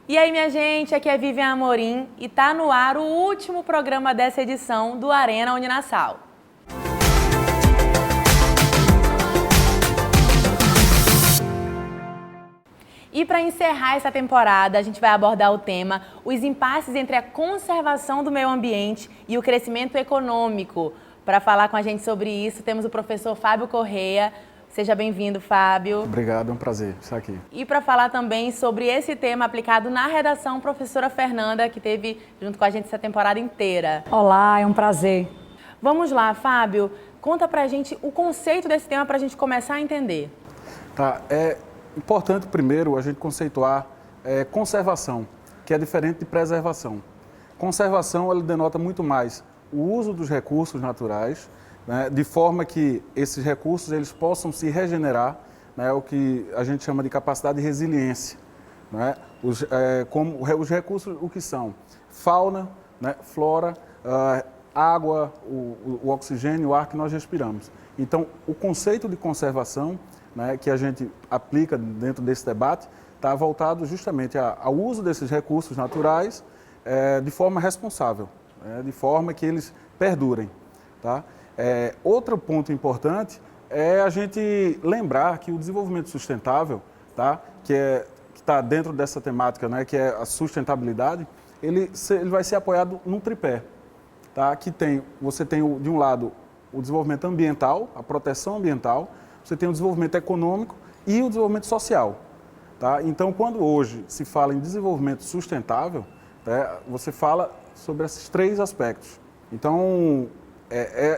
E aí, minha gente, aqui é Vivian Amorim e tá no ar o último programa dessa edição do Arena Uninassal. E para encerrar essa temporada, a gente vai abordar o tema os impasses entre a conservação do meio ambiente e o crescimento econômico. Para falar com a gente sobre isso, temos o professor Fábio Correia. Seja bem-vindo, Fábio. Obrigado, é um prazer estar aqui. E para falar também sobre esse tema aplicado na redação, professora Fernanda, que esteve junto com a gente essa temporada inteira. Olá, é um prazer. Vamos lá, Fábio, conta pra gente o conceito desse tema para a gente começar a entender. Tá, é importante primeiro a gente conceituar conservação, que é diferente de preservação. Conservação, ela denota muito mais o uso dos recursos naturais, né, de forma que esses recursos eles possam se regenerar, né, o que a gente chama de capacidade de resiliência. Né, como os recursos, o que são? Fauna, né, flora, água, o oxigênio, o ar que nós respiramos. Então, o conceito de conservação, né, que a gente aplica dentro desse debate está voltado justamente ao uso desses recursos naturais de forma responsável, de forma que eles perdurem. Tá? Outro ponto importante é a gente lembrar que o desenvolvimento sustentável, tá, que está dentro dessa temática, né, que é a sustentabilidade, ele vai ser apoiado num tripé. Tá? Que você tem, de um lado, o desenvolvimento ambiental, a proteção ambiental, você tem o desenvolvimento econômico e o desenvolvimento social. Tá? Então, quando hoje se fala em desenvolvimento sustentável, você fala sobre esses três aspectos. Então,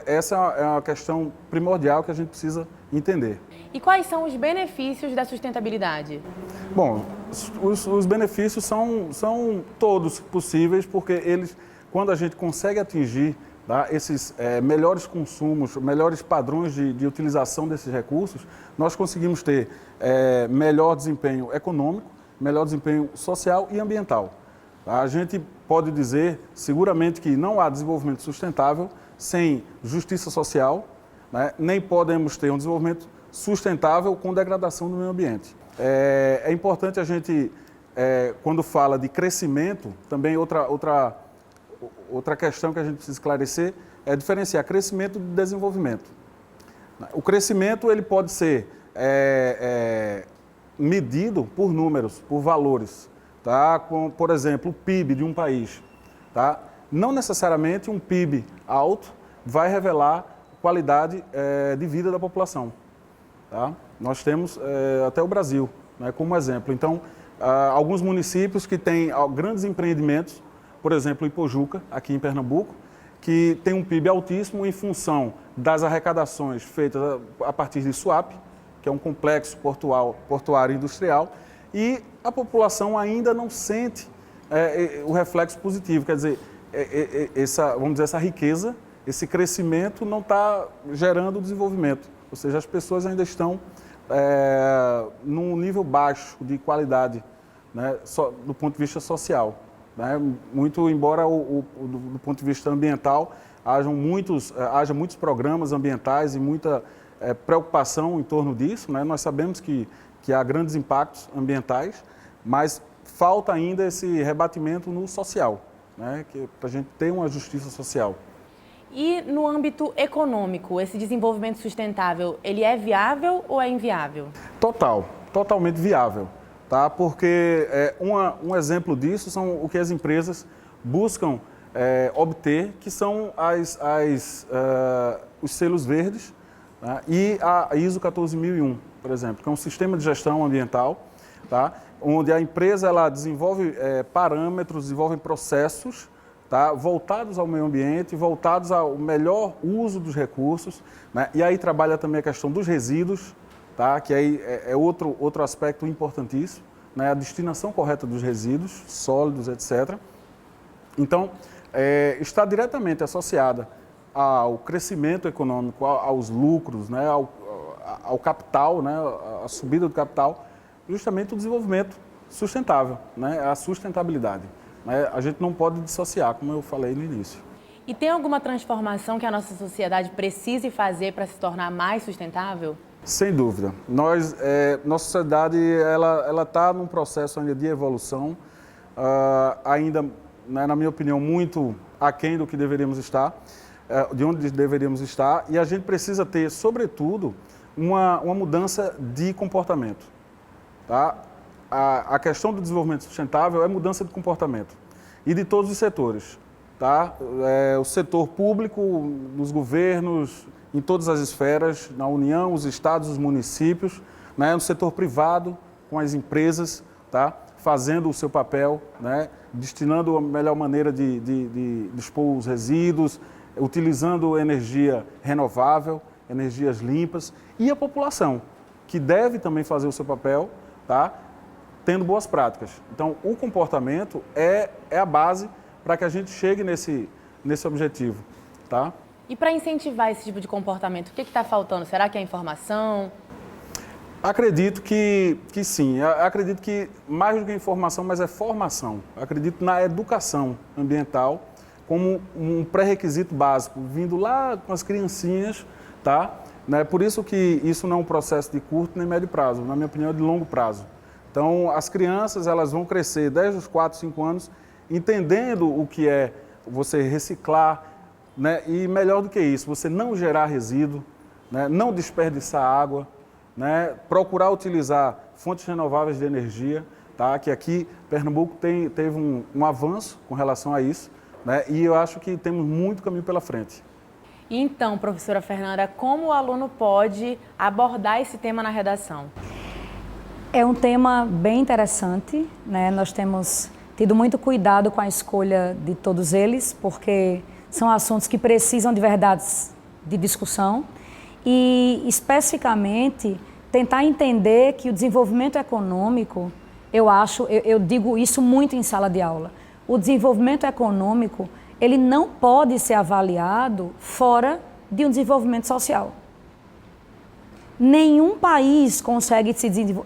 essa é uma questão primordial que a gente precisa entender. E quais são os benefícios da sustentabilidade? Bom, os benefícios são todos possíveis, porque eles, quando a gente consegue atingir esses melhores consumos, melhores padrões de utilização desses recursos, nós conseguimos ter melhor desempenho econômico, melhor desempenho social e ambiental. A gente pode dizer, seguramente, que não há desenvolvimento sustentável sem justiça social, né? Nem podemos ter um desenvolvimento sustentável com degradação do meio ambiente. É importante a gente, quando fala de crescimento, também outra questão que a gente precisa esclarecer é diferenciar crescimento de desenvolvimento. O crescimento ele pode ser medido por números, por valores. Tá? Por exemplo, o PIB de um país. Tá? Não necessariamente um PIB alto vai revelar qualidade de vida da população. Tá? Nós temos até o Brasil, né, como exemplo. Então, alguns municípios que têm grandes empreendimentos, por exemplo, Ipojuca, aqui em Pernambuco, que tem um PIB altíssimo em função das arrecadações feitas a partir de Suape, que é um complexo portuário industrial, e a população ainda não sente o reflexo positivo. Quer dizer, essa riqueza, esse crescimento não está gerando desenvolvimento. Ou seja, as pessoas ainda estão num nível baixo de qualidade, né, do ponto de vista social. Né? Muito embora do ponto de vista ambiental haja muitos programas ambientais e muita preocupação em torno disso, né? Nós sabemos que há grandes impactos ambientais, mas falta ainda esse rebatimento no social, né? Para a gente ter uma justiça social. E no âmbito econômico, esse desenvolvimento sustentável, ele é viável ou é inviável? Totalmente viável. Tá? Porque um exemplo disso são o que as empresas buscam obter, que são os selos verdes, né? E a ISO 14001, por exemplo, que é um sistema de gestão ambiental, tá? Onde a empresa ela desenvolve parâmetros, desenvolve processos, tá? Voltados ao meio ambiente, voltados ao melhor uso dos recursos, né? E aí trabalha também a questão dos resíduos, tá? Que aí é outro aspecto importantíssimo, né? A destinação correta dos resíduos, sólidos, etc. Então, está diretamente associada ao crescimento econômico, aos lucros, né? ao capital, né? A subida do capital, justamente o desenvolvimento sustentável, né? A sustentabilidade. Né? A gente não pode dissociar, como eu falei no início. E tem alguma transformação que a nossa sociedade precise fazer para se tornar mais sustentável? Sem dúvida. Nossa sociedade ela está num processo ainda de evolução, ainda, né, na minha opinião, muito aquém do que deveríamos estar, de onde deveríamos estar, e a gente precisa ter, sobretudo, uma mudança de comportamento. Tá? A questão do desenvolvimento sustentável é mudança de comportamento, e de todos os setores. Tá? O setor público, nos governos, em todas as esferas, na União, os estados, os municípios, né? No setor privado, com as empresas, tá? Fazendo o seu papel, né? Destinando a melhor maneira de dispor os resíduos, utilizando energia renovável, energias limpas, e a população, que deve também fazer o seu papel, tá? Tendo boas práticas. Então, o comportamento é a base para que a gente chegue nesse objetivo, tá? E para incentivar esse tipo de comportamento, o que está faltando? Será que é informação? Acredito que sim. Acredito que mais do que informação, mas é formação. Acredito na educação ambiental como um pré-requisito básico, vindo lá com as criancinhas, tá? Né? Por isso que isso não é um processo de curto nem médio prazo, na minha opinião é de longo prazo. Então, as crianças elas vão crescer desde os 4, 5 anos, entendendo o que é você reciclar, né? E melhor do que isso, você não gerar resíduo, né? Não desperdiçar água, né? Procurar utilizar fontes renováveis de energia, tá? Que aqui Pernambuco teve um avanço com relação a isso, né? E eu acho que temos muito caminho pela frente. Então, professora Fernanda, como o aluno pode abordar esse tema na redação? É um tema bem interessante, né? Nós temos tido muito cuidado com a escolha de todos eles, porque são assuntos que precisam de verdades de discussão e, especificamente, tentar entender que o desenvolvimento econômico, eu digo isso muito em sala de aula, o desenvolvimento econômico, ele não pode ser avaliado fora de um desenvolvimento social. Nenhum país consegue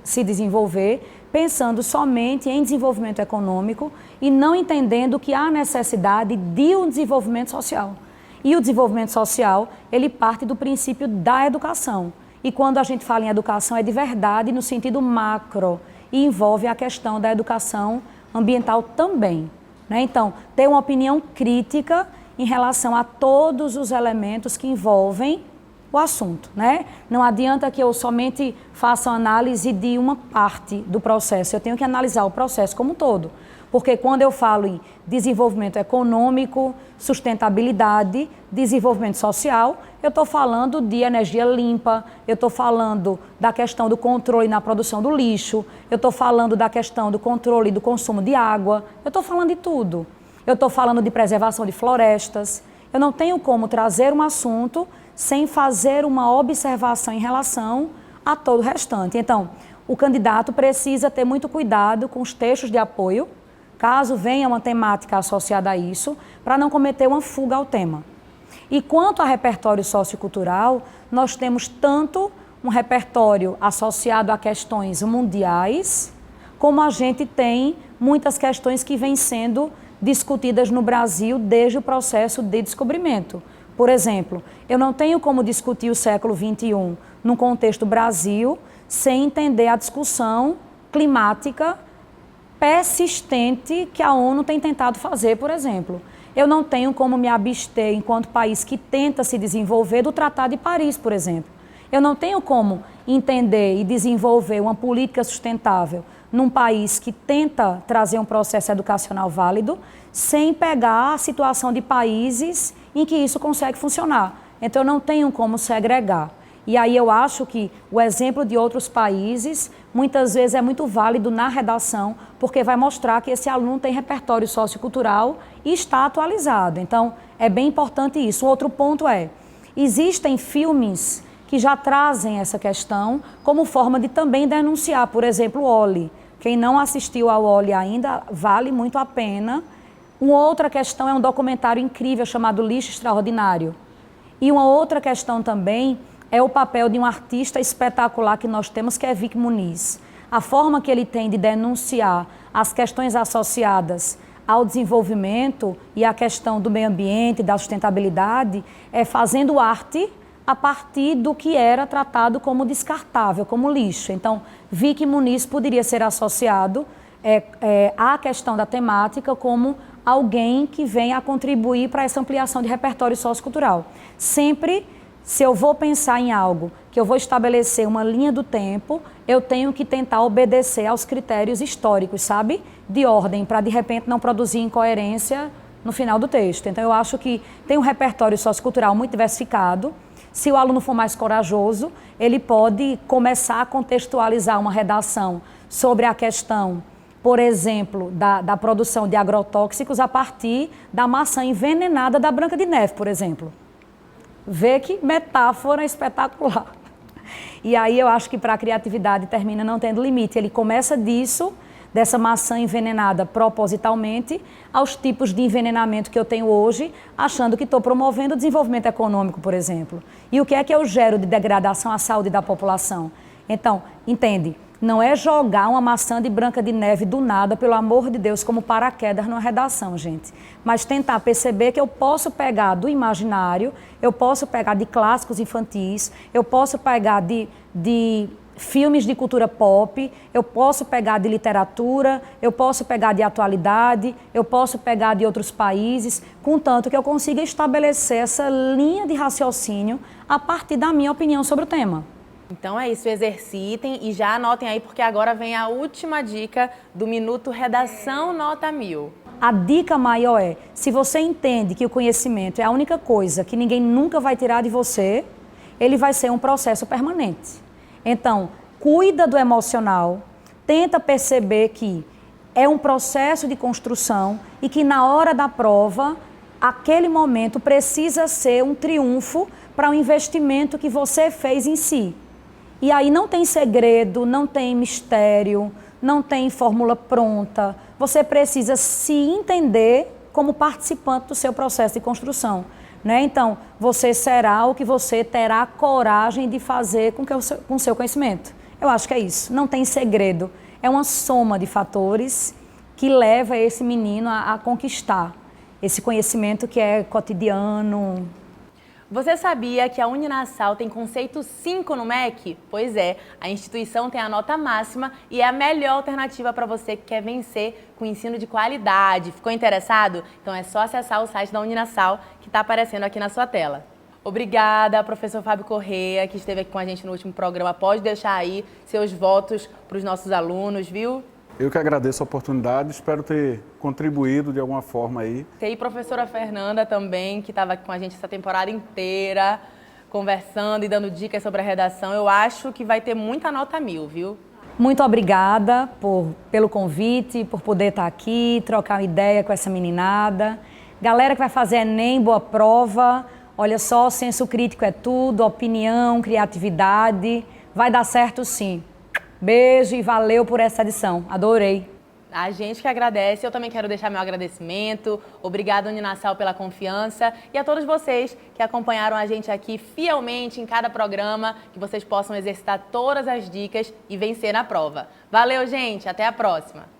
se desenvolver pensando somente em desenvolvimento econômico e não entendendo que há necessidade de um desenvolvimento social. E o desenvolvimento social, ele parte do princípio da educação. E quando a gente fala em educação, é de verdade no sentido macro e envolve a questão da educação ambiental também, né? Então, ter uma opinião crítica em relação a todos os elementos que envolvem o assunto, né? Não adianta que eu somente faça análise de uma parte do processo, eu tenho que analisar o processo como um todo. Porque quando eu falo em desenvolvimento econômico, sustentabilidade, desenvolvimento social, eu estou falando de energia limpa, eu estou falando da questão do controle na produção do lixo, eu estou falando da questão do controle do consumo de água, eu estou falando de tudo. Eu estou falando de preservação de florestas. Eu não tenho como trazer um assunto sem fazer uma observação em relação a todo o restante. Então, o candidato precisa ter muito cuidado com os textos de apoio, caso venha uma temática associada a isso, para não cometer uma fuga ao tema. E quanto a repertório sociocultural, nós temos tanto um repertório associado a questões mundiais, como a gente tem muitas questões que vêm sendo discutidas no Brasil desde o processo de descobrimento. Por exemplo, eu não tenho como discutir o século XXI num contexto Brasil sem entender a discussão climática persistente que a ONU tem tentado fazer, por exemplo. Eu não tenho como me abster, enquanto país que tenta se desenvolver, do Tratado de Paris, por exemplo. Eu não tenho como entender e desenvolver uma política sustentável num país que tenta trazer um processo educacional válido, sem pegar a situação de países em que isso consegue funcionar. Então, eu não tenho como segregar. E aí eu acho que o exemplo de outros países, muitas vezes é muito válido na redação, porque vai mostrar que esse aluno tem repertório sociocultural e está atualizado. Então, é bem importante isso. O outro ponto é, existem filmes que já trazem essa questão como forma de também denunciar. Por exemplo, o Oli. Quem não assistiu ao Oli ainda, vale muito a pena. Uma outra questão é um documentário incrível chamado Lixo Extraordinário. E uma outra questão também é o papel de um artista espetacular que nós temos, que é Vic Muniz. A forma que ele tem de denunciar as questões associadas ao desenvolvimento e à questão do meio ambiente, da sustentabilidade, é fazendo arte a partir do que era tratado como descartável, como lixo. Então, Vic Muniz poderia ser associado a questão da temática como alguém que vem a contribuir para essa ampliação de repertório sociocultural. Sempre, se eu vou pensar em algo, que eu vou estabelecer uma linha do tempo, eu tenho que tentar obedecer aos critérios históricos, sabe? De ordem, para de repente não produzir incoerência no final do texto. Então eu acho que tem um repertório sociocultural muito diversificado. Se o aluno for mais corajoso, ele pode começar a contextualizar uma redação sobre a questão, por exemplo, da produção de agrotóxicos a partir da maçã envenenada da Branca de Neve, por exemplo. Vê que metáfora espetacular. E aí eu acho que para a criatividade termina não tendo limite. Ele começa dessa maçã envenenada propositalmente, aos tipos de envenenamento que eu tenho hoje, achando que estou promovendo o desenvolvimento econômico, por exemplo. E o que é que eu gero de degradação à saúde da população? Então, entende? Não é jogar uma maçã de Branca de Neve do nada, pelo amor de Deus, como paraquedas numa redação, gente. Mas tentar perceber que eu posso pegar do imaginário, eu posso pegar de clássicos infantis, eu posso pegar de filmes de cultura pop, eu posso pegar de literatura, eu posso pegar de atualidade, eu posso pegar de outros países, contanto que eu consiga estabelecer essa linha de raciocínio a partir da minha opinião sobre o tema. Então é isso, exercitem e já anotem aí, porque agora vem a última dica do Minuto Redação Nota 1000. A dica maior é, se você entende que o conhecimento é a única coisa que ninguém nunca vai tirar de você, ele vai ser um processo permanente. Então, cuida do emocional, tenta perceber que é um processo de construção e que na hora da prova, aquele momento precisa ser um triunfo para o investimento que você fez em si. E aí não tem segredo, não tem mistério, não tem fórmula pronta. Você precisa se entender como participante do seu processo de construção, né? Então, você será o que você terá coragem de fazer com o seu conhecimento. Eu acho que é isso, não tem segredo. É uma soma de fatores que leva esse menino a conquistar esse conhecimento que é cotidiano. Você sabia que a Uninassal tem conceito 5 no MEC? Pois é, a instituição tem a nota máxima e é a melhor alternativa para você que quer vencer com ensino de qualidade. Ficou interessado? Então é só acessar o site da Uninassal que está aparecendo aqui na sua tela. Obrigada, professor Fábio Corrêa, que esteve aqui com a gente no último programa. Pode deixar aí seus votos para os nossos alunos, viu? Eu que agradeço a oportunidade, espero ter contribuído de alguma forma aí. Tem a professora Fernanda também, que estava aqui com a gente essa temporada inteira, conversando e dando dicas sobre a redação. Eu acho que vai ter muita nota 1000, viu? Muito obrigada pelo convite, por poder estar aqui, trocar uma ideia com essa meninada. Galera que vai fazer Enem, boa prova. Olha só, senso crítico é tudo, opinião, criatividade. Vai dar certo sim. Beijo e valeu por essa edição. Adorei. A gente que agradece, eu também quero deixar meu agradecimento. Obrigada, Uninassal, pela confiança. E a todos vocês que acompanharam a gente aqui fielmente em cada programa, que vocês possam exercitar todas as dicas e vencer na prova. Valeu, gente. Até a próxima.